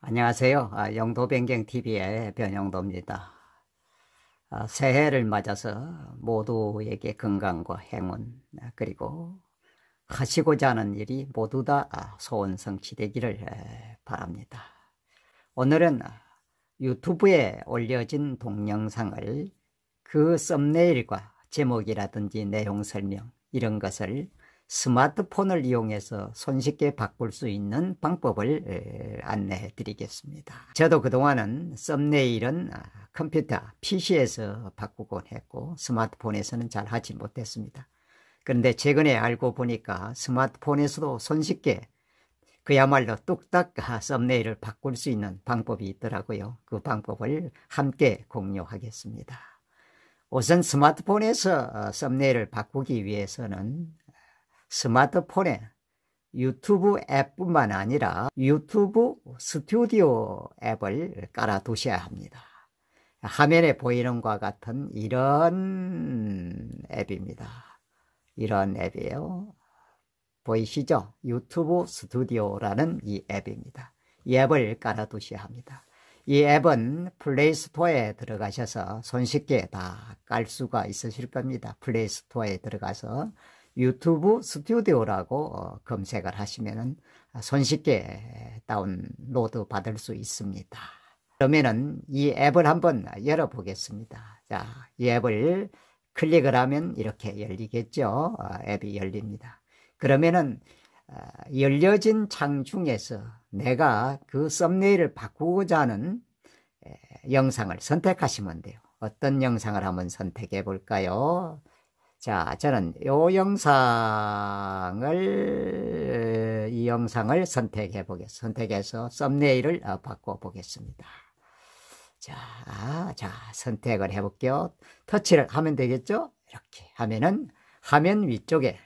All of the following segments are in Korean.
안녕하세요. 영도변경TV의 변영도입니다. 새해를 맞아서 모두에게 건강과 행운, 그리고 하시고자 하는 일이 모두 다 소원성취되기를 바랍니다. 오늘은 유튜브에 올려진 동영상을 그 썸네일과 제목이라든지 내용 설명 이런 것을 스마트폰을 이용해서 손쉽게 바꿀 수 있는 방법을 안내해 드리겠습니다. 저도 그동안은 썸네일은 컴퓨터, PC에서 바꾸곤 했고 스마트폰에서는 잘 하지 못했습니다. 그런데 최근에 알고 보니까 스마트폰에서도 손쉽게 그야말로 뚝딱 썸네일을 바꿀 수 있는 방법이 있더라고요. 그 방법을 함께 공유하겠습니다. 우선 스마트폰에서 썸네일을 바꾸기 위해서는 스마트폰에 유튜브 앱뿐만 아니라 유튜브 스튜디오 앱을 깔아 두셔야 합니다. 화면에 보이는 것과 같은 이런 앱입니다. 이런 앱이에요. 보이시죠? 유튜브 스튜디오라는 이 앱입니다. 이 앱을 깔아 두셔야 합니다. 이 앱은 플레이스토어에 들어가셔서 손쉽게 다 깔 수가 있으실 겁니다. 플레이스토어에 들어가서 유튜브 스튜디오라고 검색을 하시면은 손쉽게 다운로드 받을 수 있습니다. 그러면은 이 앱을 한번 열어보겠습니다. 자, 이 앱을 클릭을 하면 이렇게 열리겠죠. 앱이 열립니다. 그러면은 열려진 창 중에서 내가 그 썸네일을 바꾸고자 하는 영상을 선택하시면 돼요. 어떤 영상을 한번 선택해 볼까요? 자, 저는 이 영상을 선택해 보겠습니다. 선택해서 썸네일을 바꿔 보겠습니다. 자, 선택을 해 볼게요. 터치를 하면 되겠죠? 이렇게 하면은 화면 위쪽에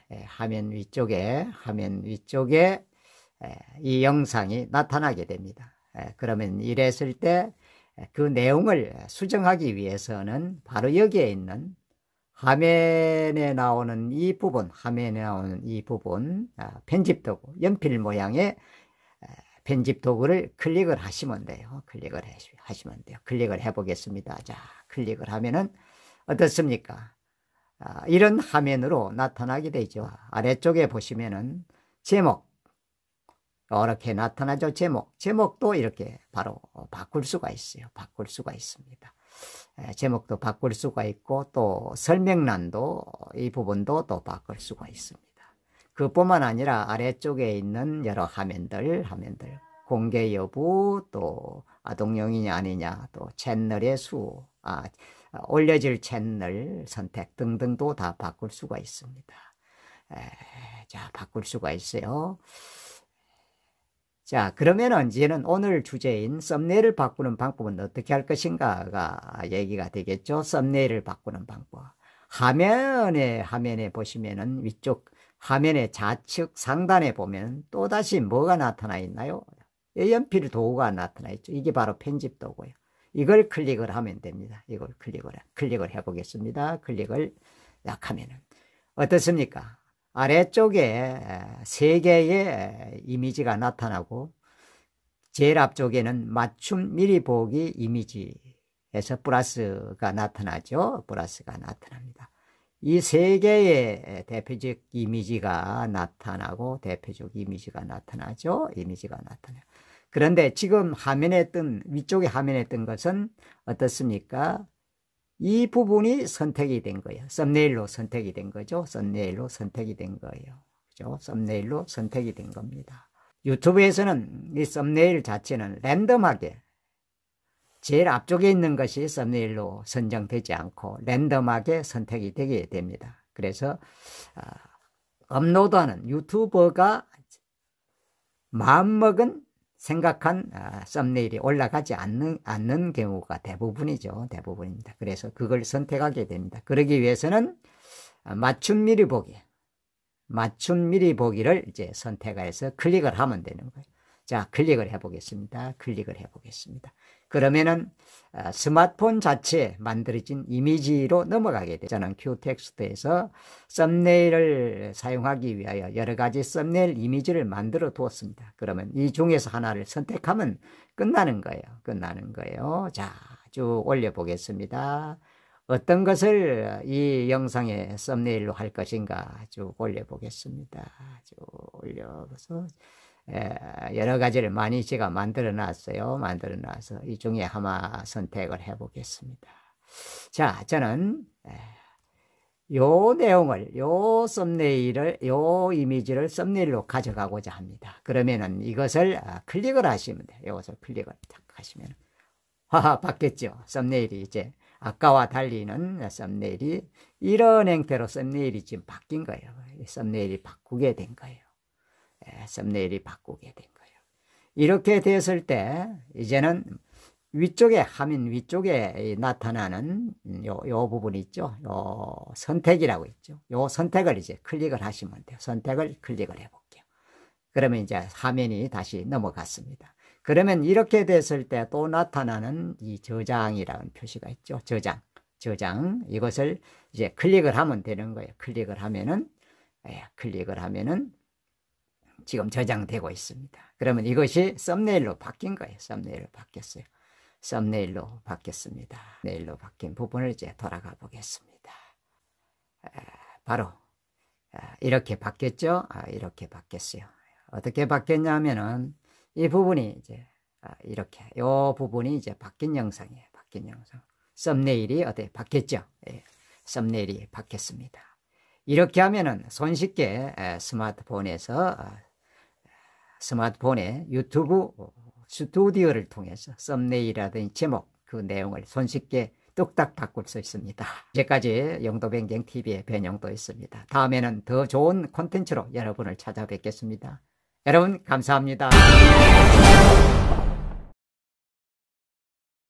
이 영상이 나타나게 됩니다. 그러면 이랬을 때 그 내용을 수정하기 위해서는 바로 여기에 있는 화면에 나오는 이 부분, 편집 도구, 연필 모양의 편집 도구를 클릭을 하시면 돼요. 클릭을 해 보겠습니다. 자, 클릭을 하면은 어떻습니까? 이런 화면으로 나타나게 되죠. 아래쪽에 보시면은 제목, 이렇게 나타나죠. 제목도 이렇게 바로 바꿀 수가 있어요. 바꿀 수가 있습니다. 제목도 바꿀 수가 있고 또 설명란도 이 부분도 또 바꿀 수가 있습니다. 그뿐만 아니라 아래쪽에 있는 여러 화면들 공개 여부, 또 아동용이냐 아니냐, 또 채널의 수, 올려질 채널 선택 등등도 다 바꿀 수가 있습니다. 자, 바꿀 수가 있어요. 자, 그러면은 이제는 오늘 주제인 썸네일을 바꾸는 방법은 어떻게 할 것인가가 얘기가 되겠죠. 썸네일을 바꾸는 방법. 화면에 보시면은 위쪽 화면의 좌측 상단에 보면 또다시 뭐가 나타나 있나요? 연필 도구가 나타나 있죠. 이게 바로 편집 도구예요. 이걸 클릭을 하면 됩니다. 이걸 클릭을 해 보겠습니다. 클릭을 약하면은 어떻습니까? 아래쪽에 세 개의 이미지가 나타나고 제일 앞쪽에는 맞춤 미리 보기 이미지에서 플러스가 나타나죠. 플러스가 나타납니다. 이 세 개의 대표적 이미지가 나타나고 이미지가 나타나죠. 이미지가 나타나요. 그런데 지금 위쪽에 화면에 뜬 것은 어떻습니까? 이 부분이 선택이 된 거예요. 썸네일로 선택이 된 거죠. 썸네일로 선택이 된 거예요. 그죠? 썸네일로 선택이 된 겁니다. 유튜브에서는 이 썸네일 자체는 랜덤하게 제일 앞쪽에 있는 것이 썸네일로 선정되지 않고 랜덤하게 선택이 되게 됩니다. 그래서 업로드하는 유튜버가 마음먹은 생각한 썸네일이 올라가지 않는 경우가 대부분이죠. 대부분입니다. 그래서 그걸 선택하게 됩니다. 그러기 위해서는 맞춤 미리 보기를 이제 선택해서 클릭을 하면 되는 거예요. 자, 클릭을 해 보겠습니다. 그러면은 스마트폰 자체에 만들어진 이미지로 넘어가게 돼요. 저는 큐텍스트에서 썸네일을 사용하기 위하여 여러 가지 썸네일 이미지를 만들어 두었습니다. 그러면 이 중에서 하나를 선택하면 끝나는 거예요. 끝나는 거예요. 자, 쭉 올려보겠습니다. 어떤 것을 이 영상의 썸네일로 할 것인가 쭉 올려보겠습니다. 쭉 올려서 여러 가지를 많이 제가 만들어 놨어요. 만들어 놔서 이 중에 하나 선택을 해 보겠습니다. 자, 저는 요 내용을, 요 썸네일을, 요 이미지를 썸네일로 가져가고자 합니다. 그러면은 이것을 클릭을 하시면 돼요. 이것을 클릭을 딱 하시면 하하, 바뀌었죠. 썸네일이 이제 아까와 달리는 썸네일이 이런 형태로 썸네일이 지금 바뀐 거예요. 썸네일이 바꾸게 된 거예요. 썸네일이 바꾸게 된 거예요. 이렇게 됐을 때 이제는 위쪽에 화면 위쪽에 나타나는 요 부분이 있죠. 요 선택이라고 있죠. 요 선택을 이제 클릭을 하시면 돼요. 선택을 클릭을 해 볼게요. 그러면 이제 화면이 다시 넘어갔습니다. 그러면 이렇게 됐을 때 또 나타나는 이 저장이라는 표시가 있죠. 저장. 이것을 이제 클릭을 하면 되는 거예요. 클릭을 하면은 지금 저장되고 있습니다. 그러면 이것이 썸네일로 바뀐 거예요. 썸네일로 바뀌었어요. 썸네일로 바뀌었습니다. 썸네일로 바뀐 부분을 이제 돌아가 보겠습니다. 바로 이렇게 바뀌었죠. 이렇게 바뀌었어요. 어떻게 바뀌었냐면은 이 부분이 이제 이렇게 이 부분이 이제 바뀐 영상이에요. 바뀐 영상. 썸네일이 어떻게 바뀌었죠? 예, 썸네일이 바뀌었습니다. 이렇게 하면은 손쉽게 스마트폰에 유튜브 스튜디오를 통해서 썸네일이라든지 제목 그 내용을 손쉽게 뚝딱 바꿀 수 있습니다. 이제까지 영도변경TV의 변영도 있습니다. 다음에는 더 좋은 콘텐츠로 여러분을 찾아뵙겠습니다. 여러분 감사합니다.